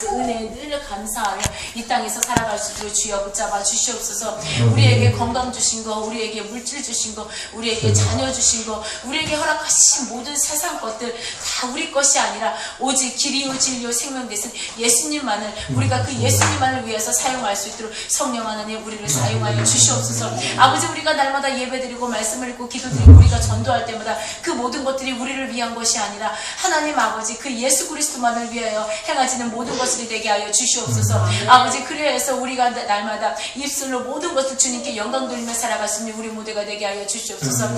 은혜에 늘 감사하며 이 땅에서 살아갈 수 있도록 주여 붙잡아 주시옵소서. 우리에게 건강 주신 거, 우리에게 물질 주신 거, 우리에게 자녀 주신 거, 우리에게 허락하신 모든 세상 것들 다 우리 것이 아니라 오직 길이요 진리요 생명 되신 예수님만을, 우리가 그 예수님만을 위해서 사용할 수 있도록 성령 하나님 우리를 사용하여 주시옵소서. 아버지, 우리가 날마다 예배드리고 말씀을 읽고 기도드리고 우리가 전도할 때마다 그 모든 것들이 우리를 위한 것이 아니라 하나님 아버지 그 예수 그리스도만을 위하여 행하지는 모든 것들이 되게 하여 주시옵소서. 아버지, 그래서 우리가 날마다 입술로 모든 것을 주님께 영광 돌리며 살아갈 수 있는 우리 모두가 되게 하여 주시옵소서.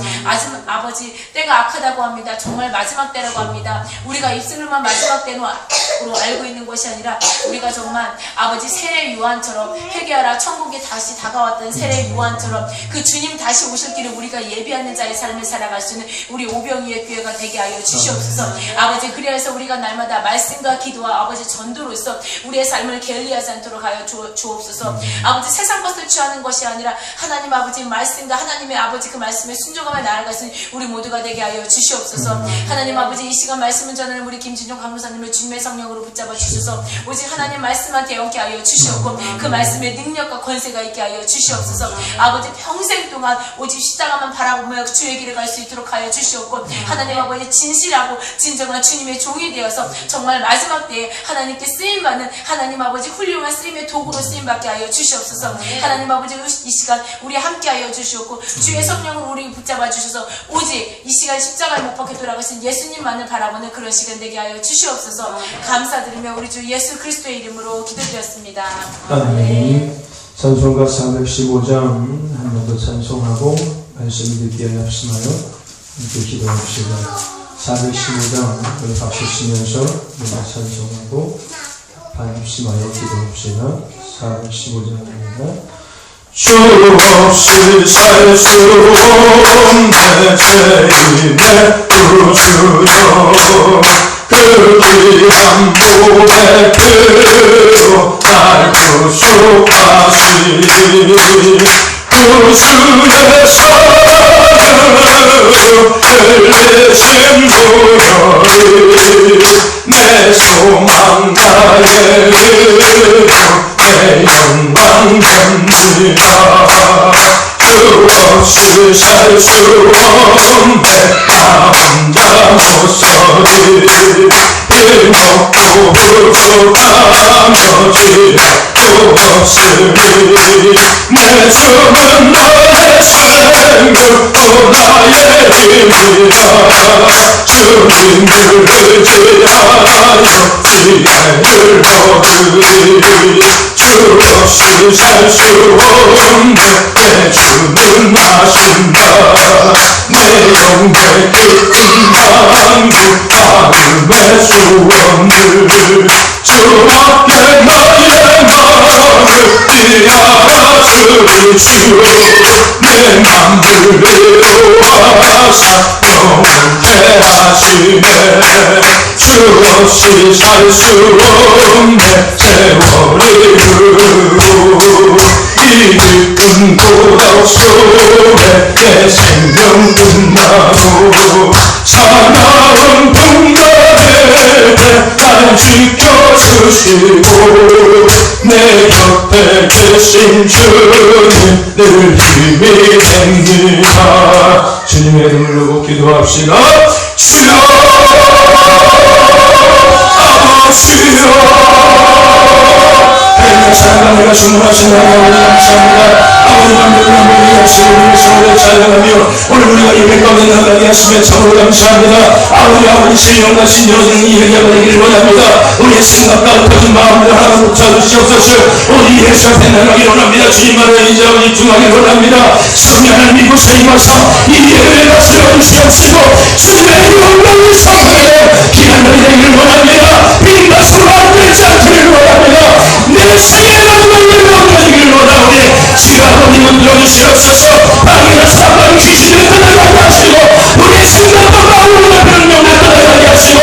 아버지, 때가 악하다고 합니다. 정말 마지막 때라고 합니다. 우리가 입술로만 마지막 때로 알고 있는 것이 아니라 우리가 정말 아버지 세례 요한처럼 회개하라 천국에 다시 다가왔던 세례 요한처럼 그 주님 다시 오실 길을 우리가 예비하는 자의 삶을 살아갈 수 있는 우리 오병이의 교회가 되게 하여 주시옵소서. 아버지, 그래서 우리가 날마다 말씀과 기도와 아버지 전도로서 우리의 삶을 게을리하지 않도록 하여 주옵소서. 아버지, 세상 것을 취하는 것이 아니라 하나님 아버지 말씀과 하나님의 아버지 그 말씀에 순종하며 나아갈 수 있는 우리 모두가 되게 하여 주시옵소서. 하나님 아버지, 이 시간 말씀을 전하는 우리 김진종 강무사님을 주님의 성령으로 붙잡아 주셔서 오직 하나님 말씀한테 영케 하여 주시옵고 그 말씀의 능력과 권세가 있게 하여 주시옵소서. 아버지, 평생 동안 오직 십자가만 바라보며 주의 길을 갈 수 있도록 하여 주시옵고 하나님 아버지 진실하고 진정한 주님의 종이 되어서 정말 마지막 때에 하나님께 쓰임받는 하나님 아버지 훌륭한 쓰임의 도구로 쓰임받게 하여 주시옵소서. 하나님 아버지, 이 시간 우리 함께 하여 주시옵고 주의 성령으로 우리 붙잡아 주셔서 오직 이 시간 십자가에 못 박혀 돌아가신 예수님만을 바라보는 그런 시간 되게 하여 주시옵소서. 감사드리며 우리 주 예수 그리스도의 이름으로 기도드렸습니다. 아멘. 찬송가 415장 한 번 더 찬송하고 말씀 듣기에 합심하여 함께 기도합시다. 415장 우리 박수 치면서 우리 찬송하고 합심하여 기도합시다. 415장입니다. 주 없이 살 수 없네 죄인의 구주여, 그 귀한 몸의 피로 날 구속하시 구주의 사랑으로 흘리신 보혈이 내 소망 나의 의로 내 영광 됩니다. 주 없이 살 수 없네 나 혼자 못서리 일 먹고 부족하며 지각도 없으니 내 숨은 너의 생명 또 나의 힘이라 주님을 의지하여 지혜를 얻으리 주 없이 살 수 없네 내 주는 아신다 내 영의 깊은 강구 마음의 소원을 주밖에 나의 마음을 이해하시리시오 내 맘을 위로하사 영원케 하시네 주 없이 살 수 없네 세월이 흐르고 이 깊은 고독 속에 내 생명 끝나고 사나운 풍랑에 날 지켜주시고 내 곁에 계신 주님 늘 힘이 됩니다. 주님의 이름을 두고 기도합시다. 주여 아버지여, 사랑하며 충만하신 하나님 감사합니다. 아버지 만들어낸 우리 역시 우리 성도를 찬양하며 오늘 우리가 예배 가운데 나가게 하시며 참으로 감사합니다. 아버지 신령하신 여러분 이 예배가 되기를 원합니다. 우리의 생각과 흩어진 마음을 하나님 붙여주시옵소서. 우리 예수 앞에 나가기를 원합니다. 주님만을 인정하고 집중하기를 원합니다. 성령을 믿고 세임하사 이 예배가 세워주시옵시고 주님의 영광을 선포해 귀한 날이 되기를 원합니다. 빈 것으로 안 되지 않기를 원합니다. 내 생의 마지막 예배가 되기를 원하오니 주여 아버님은 들어주시옵소서. 방해나 사방 귀신을 떠나가게 하시고 우리의 생각과 마음과 변명을 떠나가게 하시고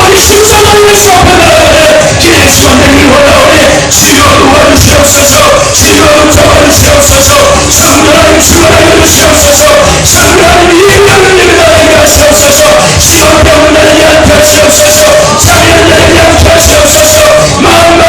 우리 신성한 예수 앞에 나가게 기회 시간 되기를 원하오니 주여 도와주시옵소서. 주여 잡아주시옵소서. 성령하님 충만하게 주시옵소서. 성령하님 인간을 예배하게 하시옵소서. 주여 병을 나게 하시옵소서. 자리를 나게 하시옵소서. 마음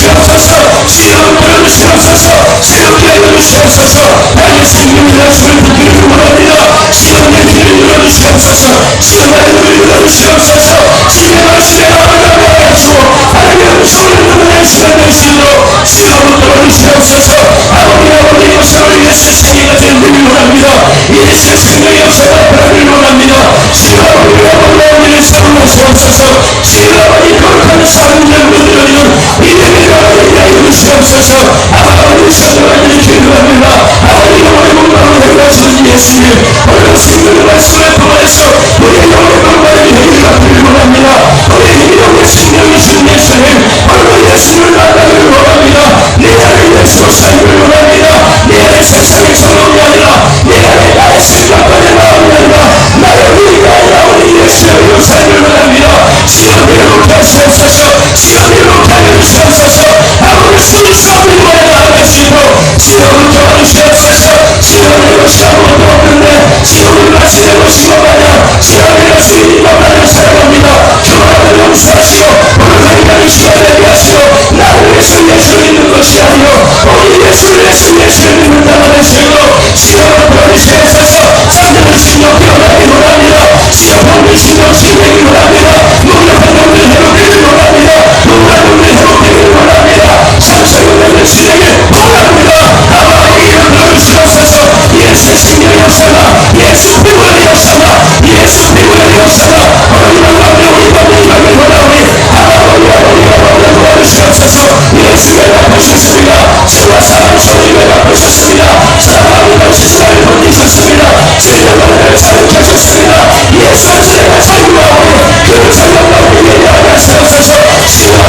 주옵소서. 시험을 열어주시옵소서. 새롭게 열어주시옵소서. 나의 생명의 말씀을 듣기를 원합니다. 시험의 길을 열어주시옵소서. 시험의 문을 열어주시옵소서. 주의 말씀에 나아가게 하시고 하나님의 음성을 듣는 시간 되시도록 시험을 열어주시옵소서. 아버지 역사를 위해서 생애가 되기를 원합니다. 이 세상의 역사가 바라기를 원합니다. 시험을 아버지를 세워주시옵소서. 시험을 거룩한 삶을 누리는 믿음의 나라를 이루시옵소서. 아버지 성령을 기도합니다. 아버지 영원의 공방을 해가시는 예수님 오늘 생명의 말씀을 통해서 우리의 영혼의 공방을 해결하기를 원합니다. 우리의 영혼의 생명이 주신 예수님 오늘 예수님을 만나기를 원합니다. 내 안에 예수로 살기를 원합니다. 내 안에 세상의 성령이 아니라 내 안에 나의 생각과 마음이 아니라 나의 의가 아니라 우리 예수님으로 살기를 원합니다. 시험을 놓게 하시옵소서. 시험을 놓게 하여 주시옵소서. 아버지 수리 싸움을 위하여 나아갈 수 있도록 시험을 도와주시옵소서. 시험의 것이 아무것도 없는데 시험을 마치는 것이 뭐마냐 시험의 주인이 뭐마냐 살아갑니다. 교만을 용서하시고 오늘 하나님 시간을 되게 하시고 나를 위해서 예수를 믿는 것이 아니요 오늘 예수를 위해서 예수를 믿는다는 식으로 시험을 보여주시옵소서. 잠자는 신령 깨어나기 원합니다. 시험 없는 신령 신령이 원합니다. 무력한 놈을 해롭기를 원합니다. 무관한 놈을 해롭기를 원합니다. 상처용을 신에게 원합니다. 아버지 이름으로 주옵소서. 예수의 신령의 역사가 예수 피부의 역사가 예수 피부의 역사가 오늘 가운데 우리 가운데 임하길 원하오니 아버지 도와주시옵소서. 예수의 아프셨습니다. 죄와 사망 소리가 아프셨습니다. 사망이 없이 세상을 건지셨습니다. 죄와 나를 자유케 하셨습니다. 예수의 죄가 자유하오니 그 자유가 우리에게 하시옵소서. 시험을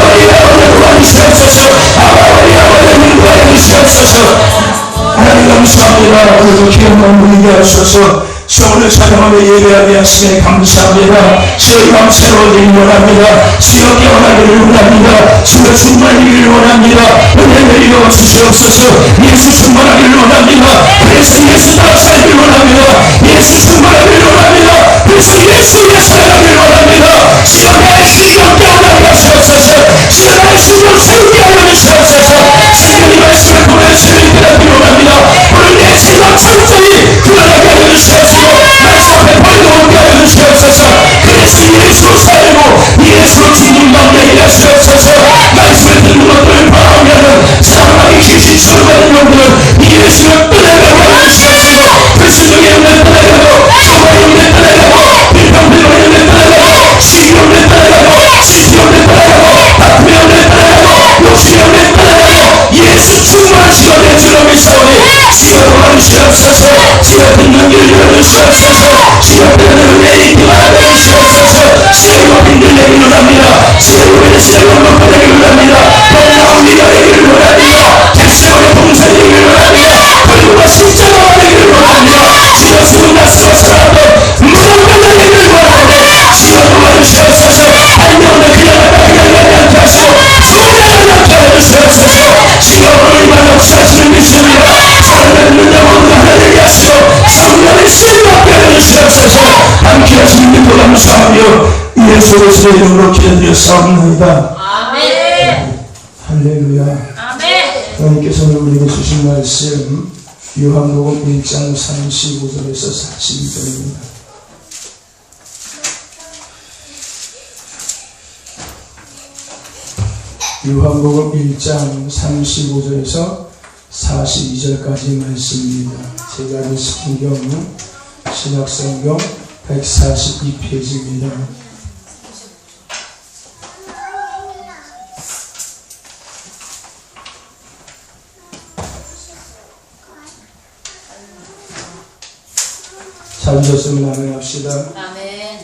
도와주시옵소서. 아버지 인도하여 주시옵소서. 하나님 감사합니다. 오늘도 귀한 마음 누리게 하소서. 오늘 찬양하며 예배하게 하시네 감사합니다. 주의 마음 새로워지기를 원합니다. 주여 깨어나기를 원합니다. 주여 충만하기를 원합니다. 은혜 내리려 주시옵소서. 예수 충만하기를 원합니다. 그래서 예수 따라 살기를 원합니다. 예수 충만하기를 원합니다. 그래서 예수 위해 살아가기를 원합니다. 주여 나의 신령 깨어나게 하시옵소서. 주여 나의 신령 세우게 하여 주시옵소서. 주님의 말씀을 통해 주님을 깨닫기를 원합니다. 오늘 내 신령 철저히 드러나게 하여 주시옵소서. 말씀 앞에 버리고 하여 주시옵소서. 그래서 예수로 살고 예수로 죽는 마음에 하시옵소서. 말씀을 듣는 것들을 방황하는 사랑하기 귀신처럼 하는 영들은 예수를 떠나가게 하여 주시옵소서. 불순종의 영을 떠나가고 소화의 영을 떠나가고 불평불만의 영을 떠나가고 시기 영을 떠나가고 시기 영을 떠나가고 아픔의 영을 떠나가고 욕심의 영을 떠나가고 예수 충만하시고 내 주로 믿사오니 주여 도와주시옵소서. 주여 듣는 길을 열어주시옵소서. 주여 때는 내 입기만 해주시옵소서. 주여 영빈들 내기를 원합니다. 주여 영빈의 시작을 원하기를 원합니다. 너무나 우리가 되기를 원합니다. 백성의 봉사 되기를 원합니다. 그리고 십자가 되기를 원합니다. 주여 수고나 쓰러서라도 무덤을 되기를 원합니다. 주여 도와주시옵소서. 안녕을 그냥 나가게 않게 하시고 소리나지 않게 하여주시옵소서. 주여 오늘만 역사하시는 믿습니다. 사랑하는 영혼을 하나 되게 하시고 성령의 신받게 하여주시옵소서. 함께 하시는 믿고 감사하며 예수 그리스도의 이름으로 기도드렸사옵나이다. 아멘. 할렐루야. 아멘. 하나님께서 오늘 우리에게 주신 말씀 요한복음 1장 35절에서 42절입니다. 요한복음 1장 35절에서 42절까지 말씀입니다. 제가 이 성경은 신약성경 142페이지입니다. 찾으셨으면 아멘합시다. 아멘.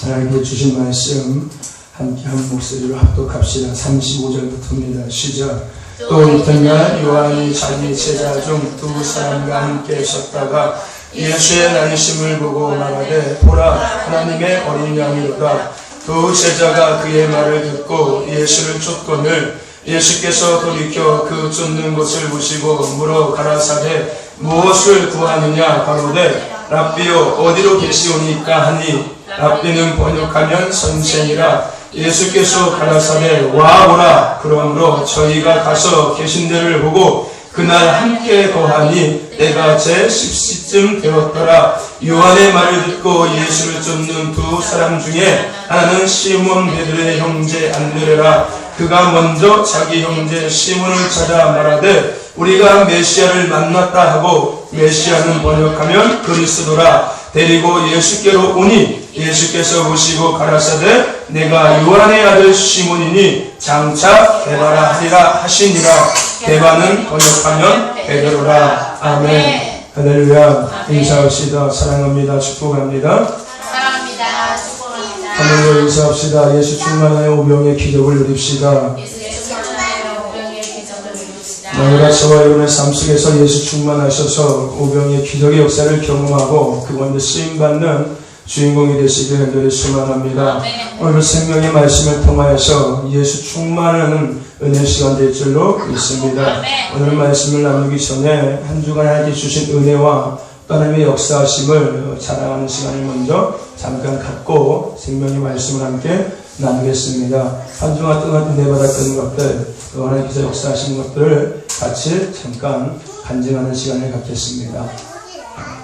하나님께 주신 말씀 함께 한 목소리로 합독합시다. 35절부터입니다. 시작. 또 이튿날 요한이 자기 제자 중 두 사람과 함께 섰다가 예수의 난심을 보고 말하되 보라 하나님의 어린 양이로다. 두 제자가 그의 말을 듣고 예수를 쫓거늘 예수께서 돌이켜 그 쫓는 곳을 보시고 물어 가라사대 무엇을 구하느냐 가로되 랍비요 어디로 계시오니까 하니 랍비는 번역하면 선생이라. 예수께서 가라사대 와 오라. 그러므로 저희가 가서 계신 데를 보고 그날 함께 거하니 때가 제 10시쯤 되었더라. 요한의 말을 듣고 예수를 쫓는 두 사람 중에 하나는 시몬 베드로의 형제 안드레라. 그가 먼저 자기 형제 시몬을 찾아 말하되 우리가 메시아를 만났다 하고, 메시아는 번역하면 그리스도라. 데리고 예수께로 오니 예수께서 보시고 가라사대 내가 요한의 아들 시몬이니 장차 베바라 하리라 하시니라. 베바는 번역하면 베드로라. 아멘. 할렐루야. 인사합시다. 사랑합니다. 축복합니다. 사랑합니다. 축복합니다. 하늘로 인사합시다. 예수 충만하여 오병의 기적을 누립시다. 예수의 충만하여 오병의 기적을 누립시다. 오늘 저와 여러분의 삶 속에서 예수 충만하셔서 오병의 기적의 역사를 경험하고 그분의 쓰임받는 주인공이 되시길 간절히 소망합니다. 오늘 생명의 말씀을 통하여서 예수 충만하는 은혜 시간 될 줄로 믿습니다. 오늘 말씀을 나누기 전에 한 주간 하나님께 주신 은혜와 하나님의 역사하심을 자랑하는 시간을 먼저 잠깐 갖고 생명의 말씀을 함께 나누겠습니다. 한 주간 동안 은혜 받았던 것들, 또 하나님께서 역사하신 것들을 같이 잠깐 간증하는 시간을 갖겠습니다.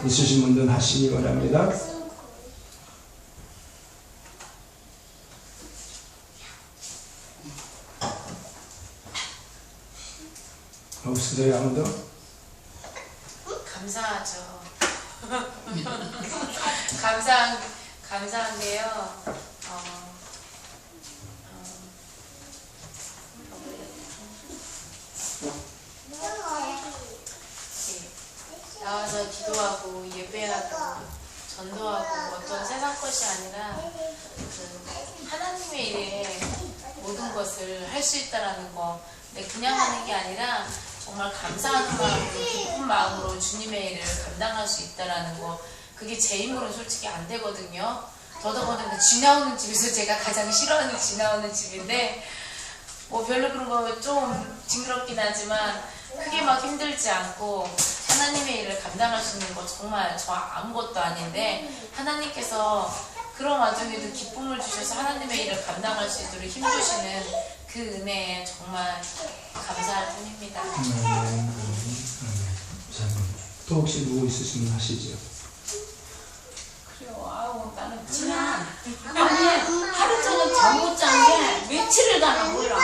있으신 분들은 하시기 바랍니다. 없으세요, 아무도? 감사하죠. 감사한데요. 나와서 기도하고 예배하고 전도하고 어떤 세상 것이 아니라 그 하나님의 일에 모든 것을 할 수 있다라는 거. 근데 그냥 하는 게 아니라 정말 감사하는 마음으로, 기쁜 마음으로 주님의 일을 감당할 수 있다라는 거. 그게 제 힘으로는 솔직히 안 되거든요. 더더군다나 쥐 나오는 집에서 제가 가장 싫어하는 쥐 나오는 집인데, 뭐 별로 그런 거 좀 징그럽긴 하지만 크게 막 힘들지 않고 하나님의 일을 감당할 수 있는 거 정말 저 아무것도 아닌데, 하나님께서 그런 와중에도 기쁨을 주셔서 하나님의 일을 감당할 수 있도록 힘주시는 그 은혜에 정말 감사할 뿐입니다. 또 혹시 누구 있으시면 하시죠. 그래요. 아우 나는 지난 아니 하루 종일 잠 못 잔 게 며칠을 가나 몰라.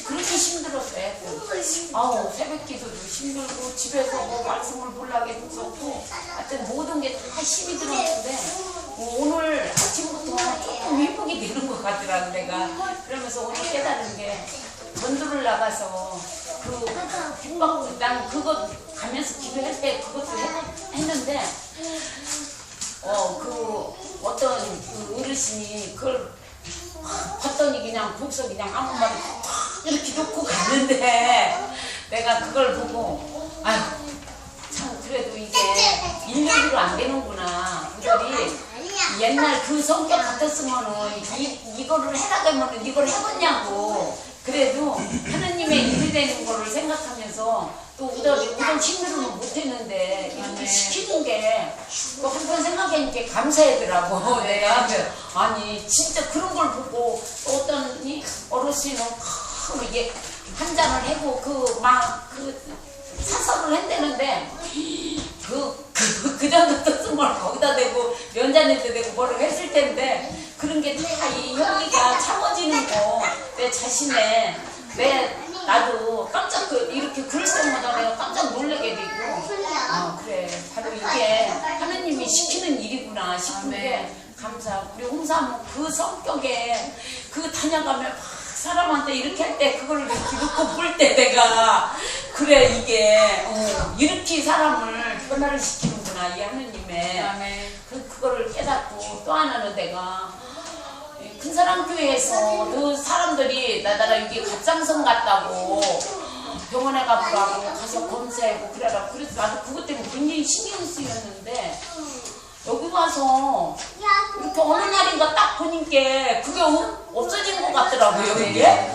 그렇게 힘들었대. 아우 새벽기도도 힘들고 집에서 뭐 말씀을 몰라게 무섭고 하여튼 모든 게 다 힘이 들었는데 오늘 아침부터 조금 회복이 되는 것 같더라고 내가. 그러면서 오늘 깨달은 게 전도를 나가서 그 행복 난 그거 가면서 기도할 때 그것도 했는데 그 어떤 그 어르신이 그걸 봤더니 그냥 거기서 그냥 아무 말 이렇게 놓고 갔는데 내가 그걸 보고 아유 참 그래도 이게 1년으로 안 되는구나. 그들이 옛날 그 성격 같았으면은 이거를 해나가면은 이걸 해봤냐고. 그래도 하나님의 일이 되는 거를 생각하면서 또 우던 힘들으면 못했는데 이렇게 시키는 게 또 한번 생각해니까 감사하더라고. 내가 아니 진짜 그런 걸 보고 또 어떤 이 어르신은 이게 한 잔을 해고 그 사설을 했대는데 그 정도 뜻은 뭘 거기다 대고 면잔에도 대고 뭐를 했을 텐데 그런 게 다 이 현미가 참아지는 거 내 자신에 나도 깜짝 이렇게 글 때마다 내가 깜짝 놀라게 되고 그래 바로 이게 하나님이 시키는 일이구나 싶은 게 감사. 우리 홍사모 그 성격에 그 다녀가면 막 사람한테 이렇게 할 때 그걸 이렇게 놓고 볼 때 내가 그래 이게 이렇게 사람을 변화를 시키는구나 이 하느님의 그거를 깨닫고 또 하나는 내가 큰사랑교회에서 그 사람들이 나더러 이게 갑상선 같다고 병원에 가보라고 가서 검사하고 그래라. 그래서 나도 그것 때문에 굉장히 신경 쓰였는데 여기 가서 이렇게 어느 날인가 딱 보니까 그게 없어진 것 같더라고요 이게.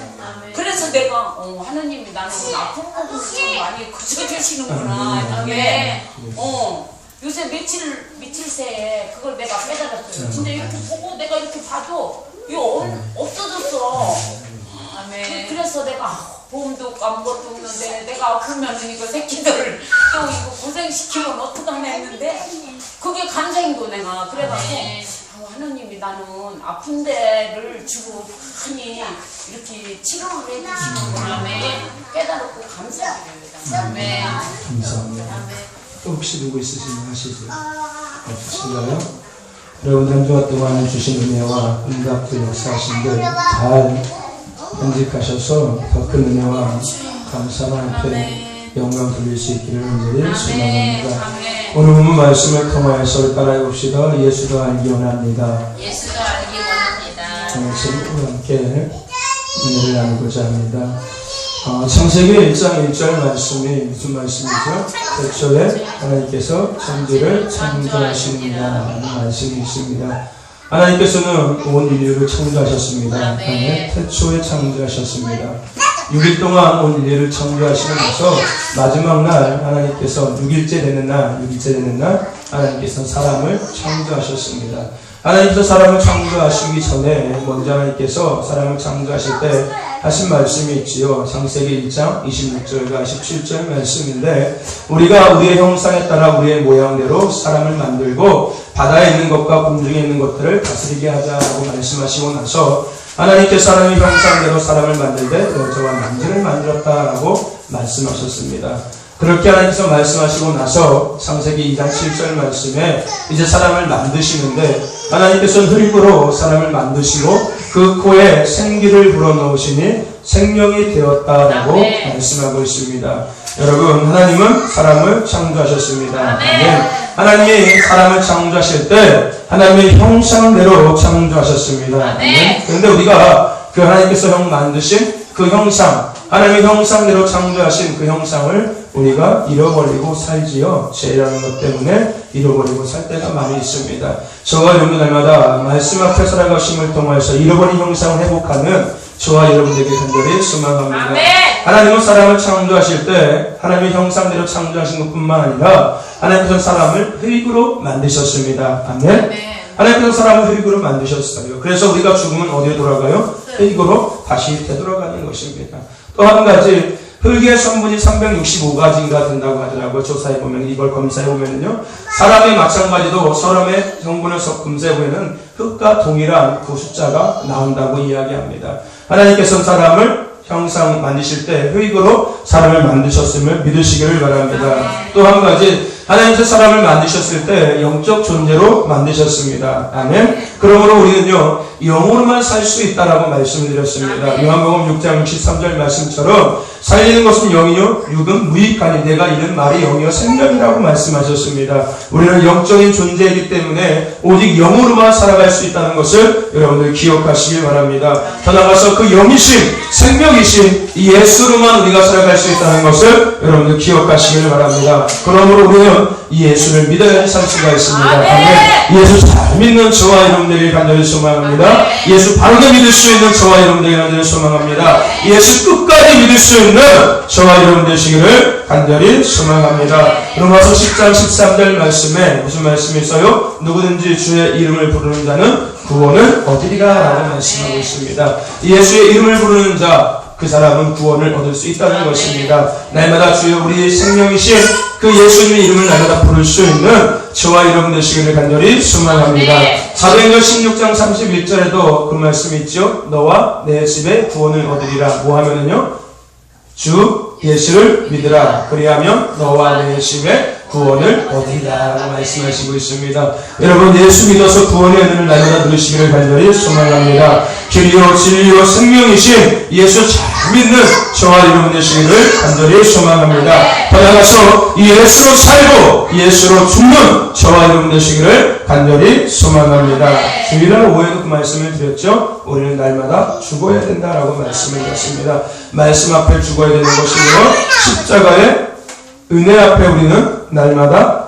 그래서 내가 하나님이 나는 아픈 부분을 좀 많이 고쳐주시는구나 이게 요새 며칠 새에 그걸 내가 깨달았어요. 진짜 이렇게 보고 내가 이렇게 봐도 이거 없어졌어. 아멘. 그래서 내가 보험도 없고 아무것도 없는데 내가 아프면은 이거 새끼들을 또 이거 고생시키면 어떡하나 했는데 그게 감사인 거 내가. 그래가지고 하나님이 나는 아픈 데를 주고 하니 이렇게 치료를 해주시는구나 깨달았고 감사드려요. 아멘. 감사합니다. 아멘. 또 혹시 누구 있으시면 하시죠? 없으신가요? 여러분 한 주간 동안 주신 은혜와 응답도 역사하신들 잘 간직하셔서 더 큰 은혜와 감사와 함께 영광 돌릴 수 있기를 간절히 소망합니다. 오늘 본문 말씀을 통하여서 따라해 봅시다. 예수도 알기 원합니다. 예수도 알기 원합니다. 우리 함께 은혜를 나누고자 합니다. 창세기 1장 1절 말씀이 무슨 말씀이죠? 태초에 하나님께서 천지를 창조하십니다 하는 말씀이 있습니다. 하나님께서는 온 인류를 창조하셨습니다. 태초에 창조하셨습니다. 6일 동안 온 인류를 창조하시면서 마지막 날 하나님께서 6일째 되는 날 하나님께서 사람을 창조하셨습니다. 하나님께서 사람을 창조하시기 전에 먼저 하나님께서 사람을 창조하실 때 하신 말씀이 있지요. 창세기 1장 26절과 17절 말씀인데 우리가 우리의 형상에 따라 우리의 모양대로 사람을 만들고 바다에 있는 것과 공중에 있는 것들을 다스리게 하자라고 말씀하시고 나서 하나님께서 사람의 형상대로 사람을 만들되 여자와 남자를 만들었다라고 말씀하셨습니다. 그렇게 하나님께서 말씀하시고 나서 창세기 2장 7절 말씀에 이제 사람을 만드시는데 하나님께서는 흙으로 사람을 만드시고 그 코에 생기를 불어넣으시니 생명이 되었다라고 말씀하고 있습니다. 여러분 하나님은 사람을 창조하셨습니다. 하나님이 사람을 창조하실 때 하나님의 형상대로 창조하셨습니다. 그런데 우리가 그 하나님께서 만드신 그 형상 하나님의 형상대로 창조하신 그 형상을 우리가 잃어버리고 살지요. 죄라는 것 때문에 잃어버리고 살 때가 많이 있습니다. 저와 여러분 날마다 말씀 앞에 살아가심을 통해서 잃어버린 형상을 회복하는 저와 여러분에게 간절히 소망합니다. 하나님은 사람을 창조하실 때 하나님의 형상대로 창조하신 것뿐만 아니라 하나님께서 사람을 흙으로 만드셨습니다. 아멘. 하나님께서 사람을 흙으로 만드셨어요. 그래서 우리가 죽으면 어디로 돌아가요? 흙으로 다시 되돌아가는 것입니다. 또 한 가지 흙의 성분이 365가지인가 된다고 하더라고요. 조사해보면 이걸 검사해보면요 사람이 마찬가지도 사람의 성분을 검사해보면 흙과 동일한 그 숫자가 나온다고 이야기합니다. 하나님께서는 사람을 형상 만드실 때 흙으로 사람을 만드셨음을 믿으시기를 바랍니다. 또 한 가지 하나님께서 사람을 만드셨을 때 영적 존재로 만드셨습니다. 아멘. 그러므로 우리는요 영으로만 살 수 있다라고 말씀드렸습니다. 요한복음 6장 63절 말씀처럼 살리는 것은 영이요 육은 무익하니 내가 이른 말이 영이요 생명이라고 말씀하셨습니다. 우리는 영적인 존재이기 때문에 오직 영으로만 살아갈 수 있다는 것을 여러분들 기억하시길 바랍니다. 더 나아가서 그 영이신 생명이신 예수로만 우리가 살아갈 수 있다는 것을 여러분들 기억하시길 바랍니다. 그러므로 우리는 이 예수를 믿어야 살 수가 있습니다. 아멘. 예수 잘 믿는 저와 여러분들이 간절히 소망합니다. 예수 바르게 믿을 수 있는 저와 여러분들이 간절히 소망합니다. 예수 끝까지 믿을 수 있는 저와 여러분 되시기를 간절히 소망합니다. 로마서 10장 13절 말씀에 무슨 말씀이 있어요? 누구든지 주의 이름을 부르는 자는 구원을 얻으리라 라고 말씀하고 있습니다. 예수의 이름을 부르는 자 그 사람은 구원을 얻을 수 있다는 것입니다. 날마다 주여 우리 생명이신 그 예수님의 이름을 날마다 부를 수 있는 저와 여러분 되시기를 간절히 소망합니다. 사도행전 16장 31절에도 그 말씀이 있죠. 너와 내 집에 구원을 얻으리라. 뭐 하면은요? 주 예수를 믿으라. 그리하면 너와 내 집에 구원을 얻으리라 말씀하시고 있습니다. 여러분 예수 믿어서 구원의 은혜를 날마다 누리시기를 간절히 소망합니다. 길이요 진리요 생명이신 예수 잘 믿는 저와 여러분 되시기를 간절히 소망합니다. 더 나아가서 예수로 살고 예수로 죽는 저와 여러분 되시기를 간절히 소망합니다. 주일날 오후에도 그 말씀을 드렸죠. 우리는 날마다 죽어야 된다라고 말씀을 드렸습니다. 말씀 앞에 죽어야 되는 것이며 십자가의 은혜 앞에 우리는 날마다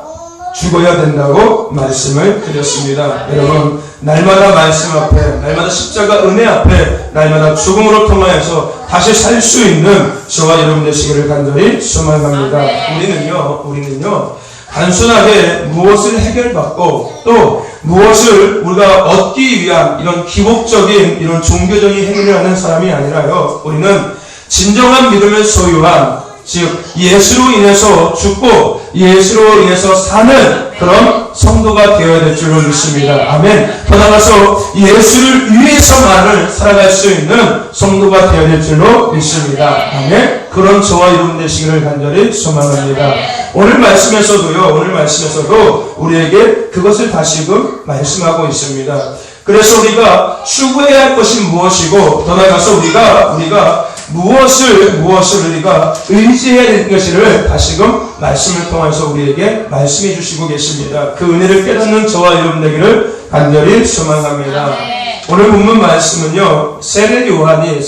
죽어야 된다고 말씀을 드렸습니다. 여러분 날마다 말씀 앞에 날마다 십자가 은혜 앞에 날마다 죽음으로 통하여서 다시 살 수 있는 저와 여러분 되시기를 간절히 소망합니다. 우리는요 단순하게 무엇을 해결받고 또 무엇을 우리가 얻기 위한 이런 기복적인 이런 종교적인 행위를 하는 사람이 아니라요. 우리는 진정한 믿음을 소유한, 즉 예수로 인해서 죽고 예수로 인해서 사는 그런 성도가 되어야 될 줄로 믿습니다. 아멘. 더 나아가서 예수를 위해서만을 살아갈 수 있는 성도가 되어야 될 줄로 믿습니다. 아멘. 그런 저와 여러분 되시기를 간절히 소망합니다. 오늘 말씀에서도 우리에게 그것을 다시금 말씀하고 있습니다. 그래서 우리가 추구해야 할 것이 무엇이고 더 나아가서 우리가 무엇을 우리가 의지해야 되는 것을 다시금 말씀을 통해서 우리에게 말씀해 주시고 계십니다. 그 은혜를 깨닫는 저와 여러분 되기를 간절히 소망합니다. 오늘 본문 말씀은요, 세례 요한이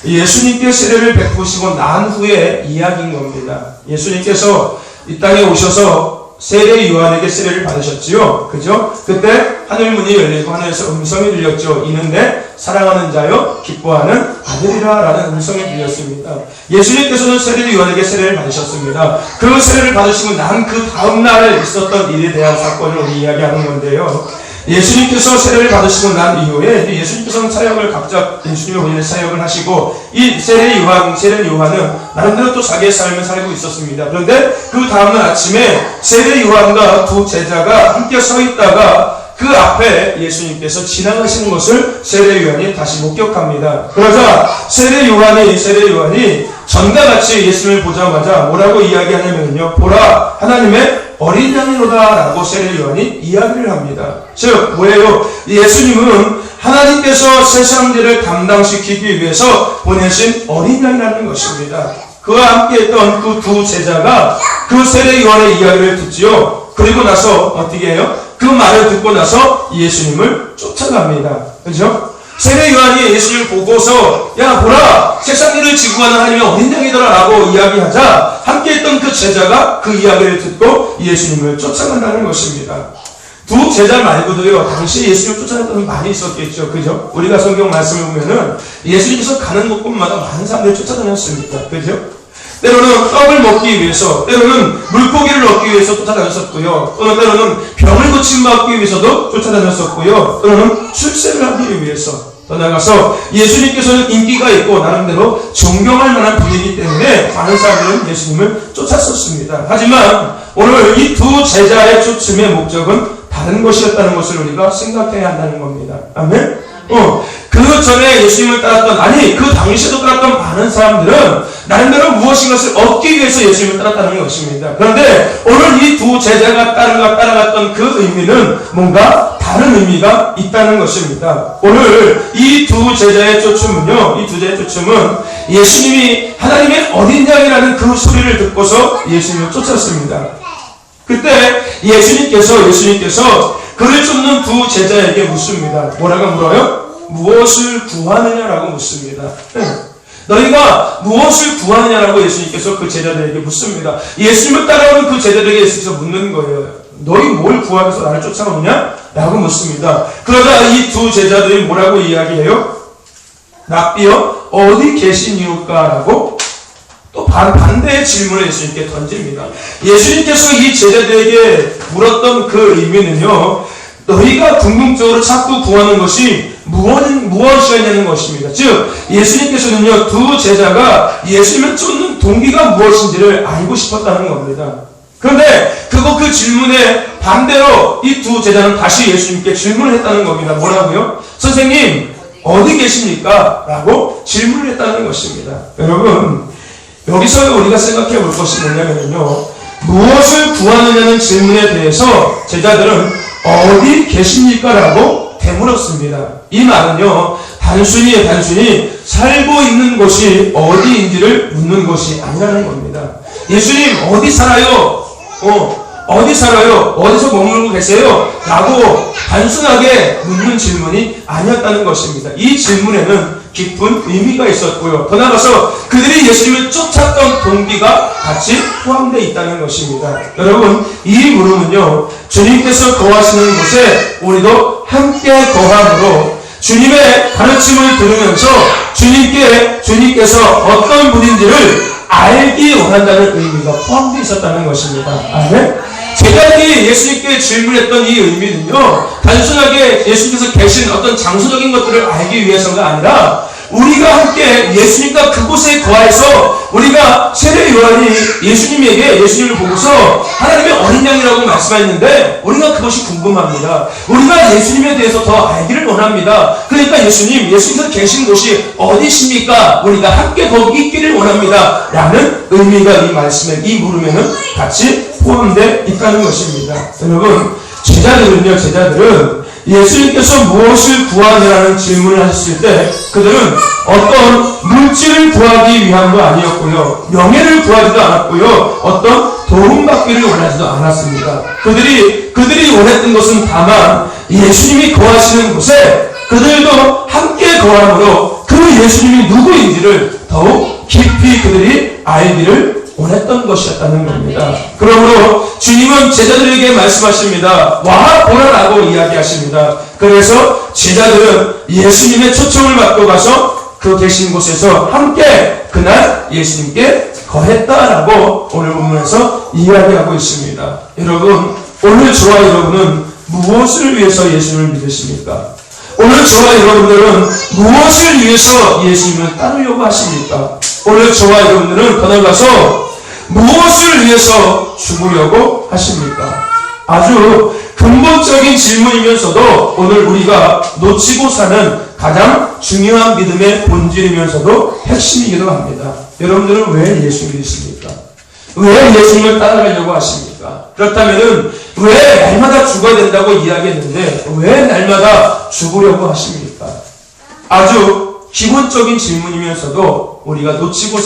예수님께 세례를 베푸시고 난 후에 이야기인 겁니다. 예수님께서 이 땅에 오셔서 세례 요한에게 세례를 받으셨지요. 그죠? 그때 하늘문이 열리고 하늘에서 음성이 들렸죠. 이는 내 사랑하는 자여 기뻐하는 아들이라 라는 음성이 들렸습니다. 예수님께서는 세례 요한에게 세례를 받으셨습니다. 그 세례를 받으시고 난 그 다음 날에 있었던 일에 대한 사건을 우리 이야기하는 건데요. 예수님께서 세례를 받으시고 난 이후에 예수님께서는 사역을 각자 예수님의 본인의 사역을 하시고 이 세례 요한은 나름대로 또 자기의 삶을 살고 있었습니다. 그런데 그 다음날 아침에 세례 요한과 두 제자가 함께 서 있다가 그 앞에 예수님께서 지나가시는 것을 세례 요한이 다시 목격합니다. 그러자 세례 요한이 전과 같이 예수님을 보자마자 뭐라고 이야기하냐면요, 보라 하나님의 어린 양이로다 라고 세례 요한이 이야기를 합니다. 즉 뭐예요? 예수님은 하나님께서 세상들을 담당시키기 위해서 보내신 어린 양이라는 것입니다. 그와 함께 했던 그 두 제자가 그 세례 요한의 이야기를 듣지요. 그리고 나서 어떻게 해요? 그 말을 듣고 나서 예수님을 쫓아갑니다. 그죠? 세례 요한이 예수님을 보고서 야 보라 세상일을 지구하는 하나님의 어린 양이더라 라고 이야기하자 함께 했던 그 제자가 그 이야기를 듣고 예수님을 쫓아간다는 것입니다. 두 제자 말고도요, 당시 예수님을 쫓아갔던 사람이 많이 있었겠죠. 그죠? 우리가 성경 말씀을 보면은 예수님께서 가는 곳곳마다 많은 사람들이 쫓아다녔습니다. 그죠? 때로는 떡을 먹기 위해서, 때로는 물고기를 얻기 위해서 쫓아다녔었고요. 또는 때로는 병을 고침받기 위해서도 쫓아다녔었고요. 또는 출세를 하기 위해서. 더 나아가서 예수님께서는 인기가 있고 나름대로 존경할 만한 분이기 때문에 많은 사람들은 예수님을 쫓았었습니다. 하지만 오늘 이 두 제자의 쫓음의 목적은 다른 것이었다는 것을 우리가 생각해야 한다는 겁니다. 아멘? 그 전에 예수님을 따랐던, 그 당시에도 따랐던 많은 사람들은 나름대로 무엇인가를 얻기 위해서 예수님을 따랐다는 것입니다. 그런데 오늘 이 두 제자가 따라갔던 그 의미는 뭔가 다른 의미가 있다는 것입니다. 오늘 이 두 제자의 쫓음은 예수님이 하나님의 어린 양이라는 그 소리를 듣고서 예수님을 쫓았습니다. 그때 예수님께서 그를 쫓는 두 제자에게 묻습니다. 뭐라고 물어요? 무엇을 구하느냐라고 묻습니다. 너희가 무엇을 구하느냐라고 예수님께서 그 제자들에게 묻습니다. 예수님을 따라오는 그 제자들에게 예수님께서 묻는 거예요. 너희 뭘 구하기 위해서 나를 쫓아오느냐? 라고 묻습니다. 그러자 이 두 제자들이 뭐라고 이야기해요? 랍비여 어디 계시니까? 라고 또 반대의 질문을 예수님께 던집니다. 예수님께서 이 제자들에게 물었던 그 의미는요, 너희가 궁극적으로 찾고 구하는 것이 무엇이었냐는 것입니다. 즉 예수님께서는요, 두 제자가 예수님을 쫓는 동기가 무엇인지를 알고 싶었다는 겁니다. 그런데 그 질문에 반대로 이 두 제자는 다시 예수님께 질문을 했다는 겁니다. 뭐라고요? 선생님 어디 계십니까? 라고 질문을 했다는 것입니다. 여러분, 여기서 우리가 생각해 볼 것이 뭐냐면요, 무엇을 구하느냐는 질문에 대해서 제자들은 어디 계십니까? 라고 되물었습니다. 이 말은요, 단순히 살고 있는 곳이 어디인지를 묻는 것이 아니라는 겁니다. 예수님 어디 살아요? 어디 살아요? 어디서 머물고 계세요? 라고 단순하게 묻는 질문이 아니었다는 것입니다. 이 질문에는 깊은 의미가 있었고요. 더 나아가서 그들이 예수님을 쫓았던 동기가 같이 포함되어 있다는 것입니다. 여러분, 이 물음은요, 주님께서 거하시는 곳에 우리도 함께 거함으로 주님의 가르침을 들으면서 주님께서 어떤 분인지를 알기 원한다는 의미가 포함되어 있었다는 것입니다. 아멘. 제자들이 예수님께 질문했던 이 의미는요, 단순하게 예수님께서 계신 어떤 장소적인 것들을 알기 위해서가 아니라 우리가 함께 예수님과 그곳에 거해서 우리가 세례 요한이 예수님을 보고서 하나님의 어린 양이라고 말씀하셨는데 우리가 그것이 궁금합니다. 우리가 예수님에 대해서 더 알기를 원합니다. 그러니까 예수님께서 계신 곳이 어디십니까? 우리가 함께 거기 있기를 원합니다. 라는 의미가 이 말씀에, 이 물음에는 같이 포함되어 있다는 것입니다. 여러분, 제자들은 예수님께서 무엇을 구하느라는 질문을 하셨을 때 그들은 어떤 물질을 구하기 위함도 아니었고요, 명예를 구하지도 않았고요, 어떤 도움받기를 원하지도 않았습니다. 그들이 원했던 것은 다만 예수님이 거하시는 곳에 그들도 함께 거함으로 그 예수님이 누구인지를 더욱 깊이 그들이 알기를 원했던 것이었다는 겁니다. 그러므로 주님은 제자들에게 말씀하십니다. 와 보라라고 이야기하십니다. 그래서 제자들은 예수님의 초청을 받고 가서 그 계신 곳에서 함께 그날 예수님께 거했다라고 오늘 본문에서 이야기하고 있습니다. 여러분, 오늘 저와 여러분은 무엇을 위해서 예수님을 믿으십니까? 오늘 저와 여러분들은 무엇을 위해서 예수님을 따르려고 하십니까? 오늘 저와 여러분들은 더 나아가서 무엇을 위해서 죽으려고 하십니까? 아주 근본적인 질문이면서도 오늘 우리가 놓치고 사는 가장 중요한 믿음의 본질이면서도 핵심이기도 합니다. 여러분들은 왜 예수 믿으십니까? 왜 예수님을 따라가려고 하십니까? 그렇다면 왜 날마다 죽어야 된다고 이야기했는데 왜 날마다 죽으려고 하십니까? 아주 기본적인 질문이면서도 우리가 놓치고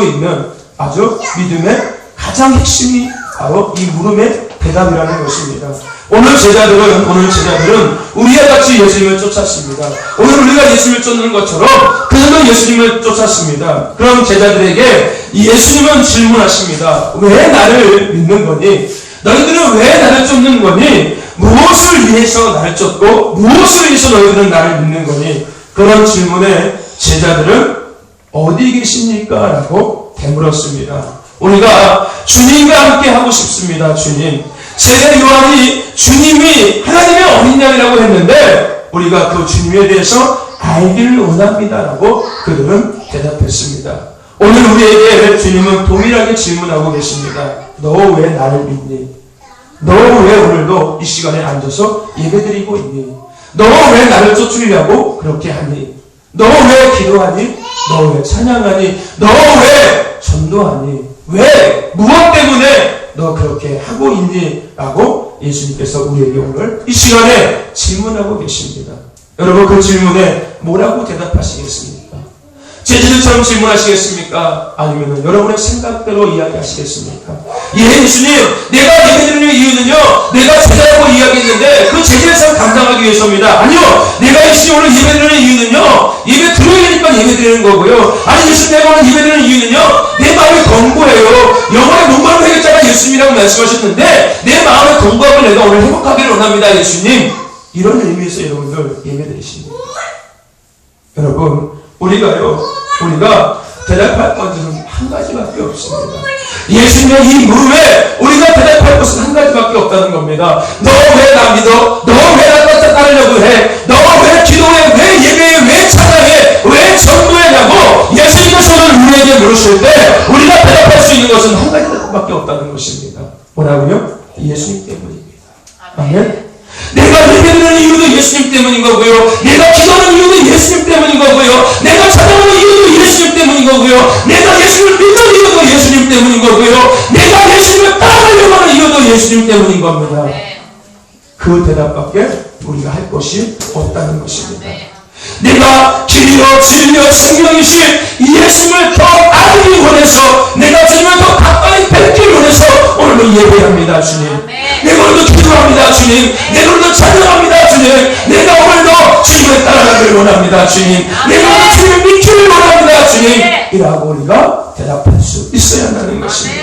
있는 아주 믿음의 가장 핵심이 바로 이 물음의 대답이라는 것입니다. 오늘 제자들은 우리와 같이 예수님을 쫓았습니다. 오늘 우리가 예수님을 쫓는 것처럼 그들은 예수님을 쫓았습니다. 그럼 제자들에게 예수님은 질문하십니다. 왜 나를 믿는 거니? 너희들은 왜 나를 쫓는 거니? 무엇을 위해서 나를 쫓고 무엇을 위해서 너희들은 나를 믿는 거니? 그런 질문에 제자들은 어디 계십니까? 라고 되물었습니다. 우리가 주님과 함께 하고 싶습니다. 주님. 세례 요한이 주님이 하나님의 어린 양이라고 했는데 우리가 그 주님에 대해서 알기를 원합니다라고 그들은 대답했습니다. 오늘 우리에게 주님은 동일하게 질문하고 계십니다. 너 왜 나를 믿니? 너 왜 오늘도 이 시간에 앉아서 예배드리고 있니? 너 왜 나를 쫓으려고 그렇게 하니? 너 왜 기도하니? 너 왜 찬양하니? 너 왜 전도하니? 왜? 무엇 때문에 너 그렇게 하고 있니? 라고 예수님께서 우리에게 오늘 이 시간에 질문하고 계십니다. 여러분, 그 질문에 뭐라고 대답하시겠습니까? 제자들처럼 질문하시겠습니까? 아니면 여러분의 생각대로 이야기하시겠습니까? 예, 예수님, 내가 예배드리는 이유는요, 내가 제자라고 이야기했는데 그 제자에서 감당하기 위해서입니다. 아니요, 내가 예수님 오늘 예배드리는 이유는요, 예배 드려야 되니까 예배드리는 거고요. 아니, 예수님 내가 오늘 예배드리는 이유는요, 내 마음이 공고해요. 영원의 문과를 회개자가 예수님이라고 말씀하셨는데 내 마음의 공부함을 내가 오늘 행복하기를 원합니다. 예수님, 이런 의미에서 여러분들 예배드리십니다. 여러분, 우리가 대답할 것은 한 가지밖에 없습니다. 예수님의 이 물음에 우리가 대답할 것은 한 가지밖에 없다는 겁니다. 너 왜 나 믿어? 너 왜 나 따르려고 해? 너 왜 기도해? 왜 예배해? 왜 찬양해? 왜 전도해냐고 예수님께서 오늘 우리에게 물으실 때 우리가 대답할 수 있는 것은 한 가지밖에 없다는 것입니다. 뭐라고요? 예수님 때문입니다. 아멘. 내가 예배드리는 이유도 예수님 때문인 거고요. 내가 기도하는 이유도 예수님 때문인 거고요. 내가 찬양하는 이유도 예수님 때문인 거고요. 내가 예수님을 믿는 이유도 예수님 때문인 거고요. 내가 예수님을 따르려고 하는 이유도 예수님 때문인 겁니다. 그 대답밖에 우리가 할 것이 없다는 것입니다. 내가 길이요 진리요 생명이신 예수님을 더 알기 원해서 내가 주님을 더 가까이 뵙기를 원해서 오늘도 예배합니다. 주님. 내가 오늘도 기도합니다. 주님. 내가 오늘도 찬양합니다. 주님. 내가 오늘도 주님을 따라가기를 원합니다. 주님. 내가 오늘도 주님을 믿기를 원합니다. 주님. 이라고 우리가 대답할 수 있어야 한다는 것입니다.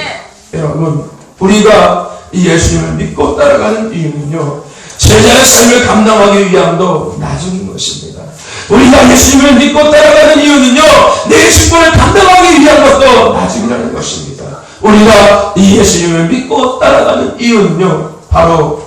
여러분, 우리가 이 예수님을 믿고 따라가는 이유는요, 제자의 삶을 감당하기 위함도 나중인 것입니다. 우리가 예수님을 믿고 따라가는 이유는요, 내 신분을 감당하기 귀한 것도 나중이라는 것입니다. 우리가 이 예수님을 믿고 따라가는 이유는요, 바로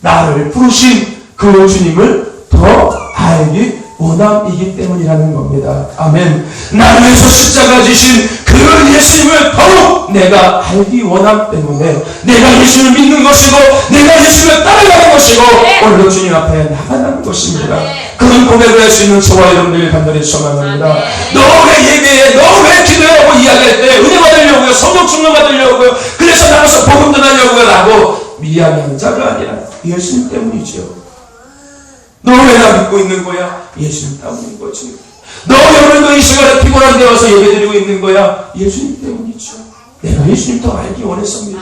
나를 부르신 그 주님을 더 알기 원함이기 때문이라는 겁니다. 아멘. 나를 위해서 십자가 지신 그 예수님을 더욱 내가 알기 원함 때문에 내가 예수님을 믿는 것이고 내가 예수님을 따라가는 것이고 오늘도 주님 앞에 나가는 것입니다. 그런 고백을 할 수 있는 저와 여러분들을 간절히 소망합니다. 너 왜 예배해? 너 왜 기도하고 이야기할 때 은혜 받으려고요? 성령 충만 받으려고요? 그래서 나가서 복음 전하려고요? 라고 이야기하는 자가 아니라 예수님 때문이죠. 너 왜 나 믿고 있는 거야? 예수님 때문인 거지. 너 오늘도 이 시간에 피곤한 데 와서 예배드리고 있는 거야? 예수님 때문이죠. 내가 예수님 더 알기 원했습니다.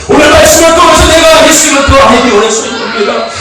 오늘 말씀을 통해서 내가 예수님을 더 알기 원했습니다.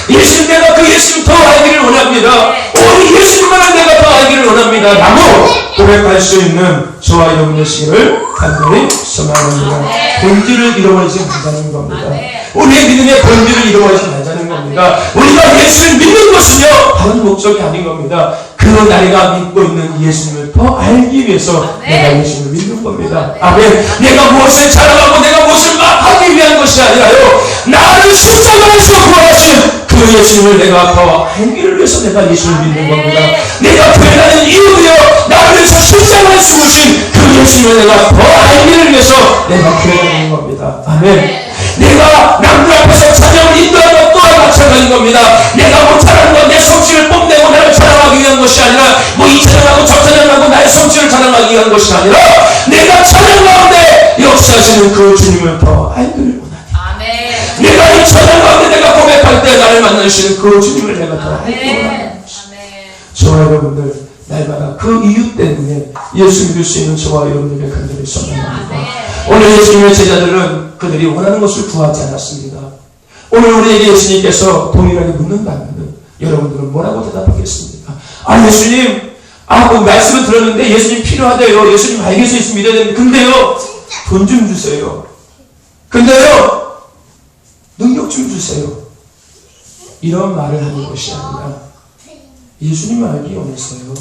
예수님, 내가 그 예수님 더 알기를 원합니다. 오늘 예수님만을 내가 더 알기를 원합니다. 라고 고백할 수 있는 저와 여러분 되시기를 간절히 소망합니다. 본질을 잃어버리지 말자는 겁니다. 우리의 믿음의 본질을 잃어버리지 말자는 겁니다. 우리가 예수를 믿는 것은요, 다른 목적이 아닌 겁니다. 그 나이가 믿고 있는 예수님을 더 알기 위해서 내가 예수님을 믿는 겁니다. 아멘. 내가 무엇을 자랑하고 내가 무엇을 막 하기 위한 것이 아니라요, 나를 십자가에서 구원하신 그 예수님을 내가 더 알기를 위해서 내가 예수님을 믿는 겁니다. 내가 교회 다니는 이유도요, 나를 위해서 십자가에 숨으신 그 예수님을 내가 더 알기를 위해서 내가 교회 다니는 겁니다. 아멘. 내가 남들 앞에서 찬양을 인도하는 것 또한 마찬가지인 겁니다. 내가 못 자랑하는 건 내 성취를 뽐내고 나를 자랑하기 위한 것이 아니라, 뭐 이 찬양하고 저 찬양하고 나의 성취를 자랑하기 위한 것이 아니라, 내가 찬양 가운데 역사하시는 그 주님을 더 알기를 원하니, 내가 이 찬양 가운데 내가 고백할 때 나를 만나시는 그 주님을 내가 더 알기 원하는 것입니다. 저와 여러분들, 날마다 그 이유 때문에 예수 믿을 수 있는 저와 여러분들에게 간절히 소망합니다. 오늘 예수님의 제자들은 그들이 원하는 것을 구하지 않았습니다. 오늘 우리에게 예수님께서 동일하게 묻는다면 여러분들은 뭐라고 대답하겠습니까? 아, 예수님, 그 말씀을 들었는데 예수님 필요하대요. 예수님 알겠어요. 예수 믿어야 되는데, 근데요, 돈 좀 주세요. 근데요, 능력 좀 주세요. 이런 말을 하는 것이 아니라 예수님을 알기 원했어요.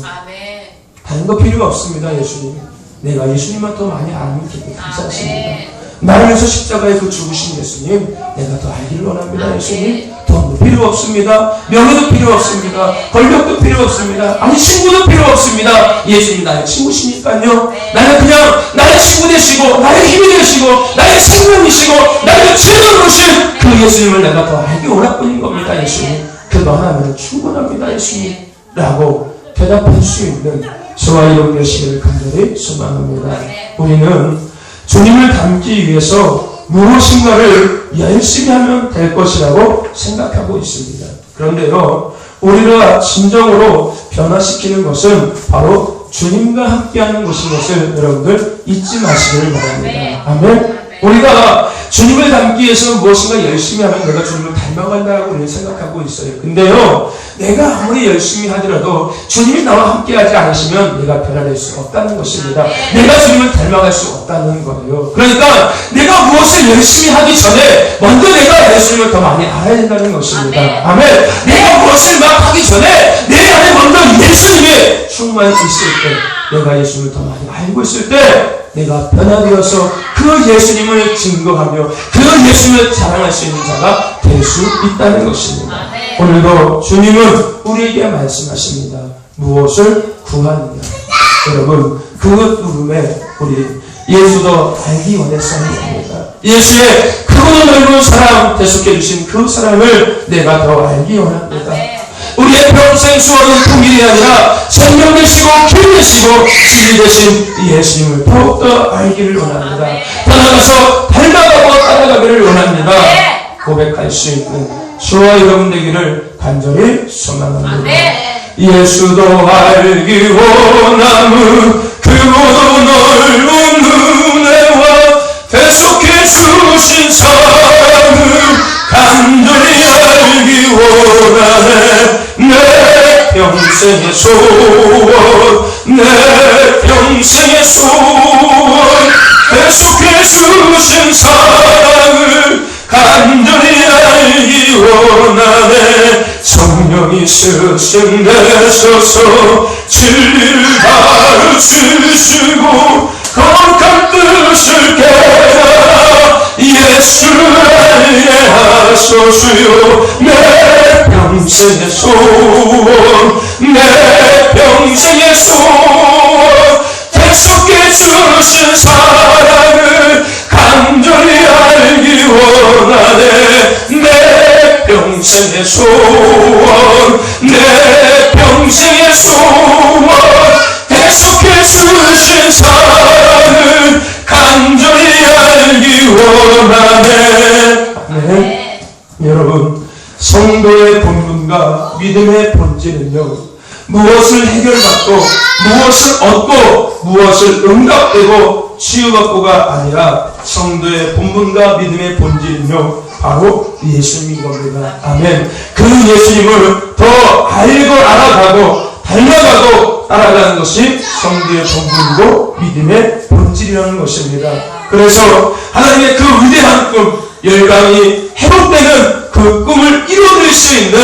다른 거 필요가 없습니다. 예수님, 내가 예수님만 더 많이 알면 기쁘게 감사하십니다. 나를 위해서 십자가에 그 죽으신 예수님, 내가 더 알기를 원합니다. 예수님, 돈도 필요 없습니다. 명예도 필요 없습니다. 권력도 필요 없습니다. 아니, 친구도 필요 없습니다. 예수님 나의 친구시니까요. 나는 그냥 나의 친구 되시고, 나의 힘이 되시고, 나의 생명이시고, 나의 죄를 오신 그 예수님을 내가 더 알기 원할 뿐인 겁니다. 예수님, 그거 하나면 충분합니다. 예수님, 라고 대답할 수 있는 저와 여러분 되시기를 간절히 소망합니다. 우리는 주님을 닮기 위해서 무엇인가를 열심히 하면 될 것이라고 생각하고 있습니다. 그런데요, 우리가 진정으로 변화시키는 것은 바로 주님과 함께하는 것인 것을 여러분들 잊지 마시기를 바랍니다. 아멘. 우리가 주님을 닮기 위해서 무엇인가 열심히 하면 내가 주님을 닮아간다고 우리는 생각하고 있어요. 근데요, 내가 아무리 열심히 하더라도 주님이 나와 함께 하지 않으시면 내가 변화될 수 없다는 것입니다. 내가 주님을 닮아갈 수 없다는 거예요. 그러니까 내가 무엇을 열심히 하기 전에 먼저 내가 예수님을 더 많이 알아야 된다는 것입니다. 아멘. 내가 무엇을 막 하기 전에 내 안에 먼저 예수님의 충만이 있을 때, 내가 예수님을 더 많이 알고 있을 때 내가 변화되어서 그 예수님을 증거하며 그 예수님을 자랑할 수 있는 자가 될 수 있다는 것입니다. 오늘도 주님은 우리에게 말씀하십니다. 무엇을 구하느냐. 여러분, 그 물음에 우리 예수도 알기 원했어야 합니다. 예수의 크고 넓은 사랑 대속해 주신 그 사랑을 내가 더 알기 원합니다. 우리의 평생 수고는 풍일이 아니라 생명 되시고 길 되시고 진리 되신 이 예수님을 더욱더 알기를 원합니다. 떠나가서 닮아가고 따라가기를 원합니다. 고백할 수 있는 저와 여러분 되기를 간절히 소망합니다. 예수도 알기 원함은 그보다 넓은 은혜와 대속해 주신 사랑을 간절히 알기 원하네. 내 평생의 소원, 내 평생의 소원, 대속해 주신 사랑을 간절히 알기 원하네. 성령이 스승되셔서 진리를 가르치시고 거룩한 뜻을 깨달아 예수를 알게 하소서요. 내 평생의 소원, 내 평생의 소원, 계속해 주신 사랑을 간절히 알기 원하네. 내 평생의 소원, 내 평생의 소원, 계속해 주신 사랑을 간절히 알기 원하네. 네. 여러분, 성도의 본분과 믿음의 본질은요, 무엇을 해결받고 무엇을 얻고 무엇을 응답되고 치유받고가 아니라 성도의 본분과 믿음의 본질은요, 바로 예수님인 겁니다. 아멘. 그 예수님을 더 알고 알아가고 닮아가고 따라가는 것이 성도의 본분이고 믿음의 본질이라는 것입니다. 그래서 하나님의 그 위대한 꿈, 열방이 회복되는 그 꿈을 이루어낼 수 있는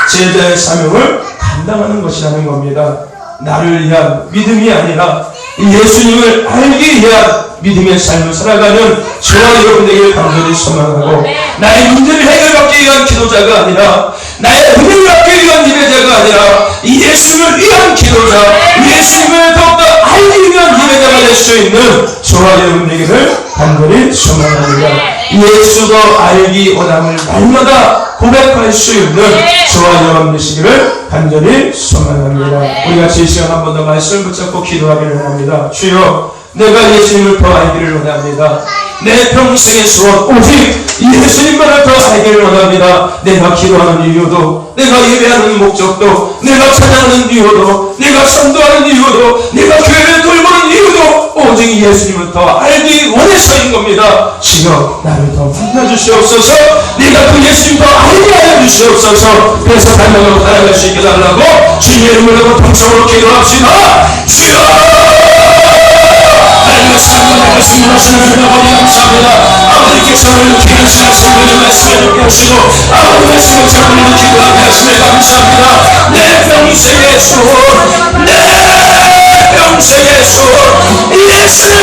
제자의 사명을 감당하는 것이라는 겁니다. 나를 위한 믿음이 아니라 예수님을 알기 위한 믿음의 삶을 살아가는 저와 여러분에게 간절히 소망하고, 나의 문제를 해결받기 위한 기도자가 아니라, 나의 은혜를 받기 위한 예배자가 아니라 예수님을 위한 기도자, 예수님을 더욱더 알기 위한 예배자가 될 수 있는 저와 여러분에게를 간절히 소망합니다. 예수도 알기 원함을 날마다 고백할 수 있는 저와 여러분 되시기를 간절히 소망합니다. 우리 같이 이 시간 한 번 더 말씀을 붙잡고 기도하기를 원합니다. 주여, 내가 예수님을 더 알기를 원합니다. 내 평생의 소원, 오직 예수님만을 더 알기를 원합니다. 내가 기도하는 이유도, 내가 예배하는 목적도, 내가 찬양하는 이유도, 내가 선도하는 이유도, 내가 교회를 돌보는 이유도 오직 예수님을 더 알기 원해서인 겁니다. 주여, 나를 더 만나주시옵소서. 내가 그 예수님 더 알게 하여 주시옵소서. 그래서 닮아가고 살아갈 수 있게 달라고 주님의 이름으로 통성으로 기도합시다. 주여, 말씀을 하시는 주님 아버지 감사합니다. 아버지께서 오늘 귀한 시간 성령의 말씀을 듣게 하시고 아버지 말씀을 전하는 기도하게 하시며 감사합니다. 내 평생의 소원, 내 평생의 소원, 예수를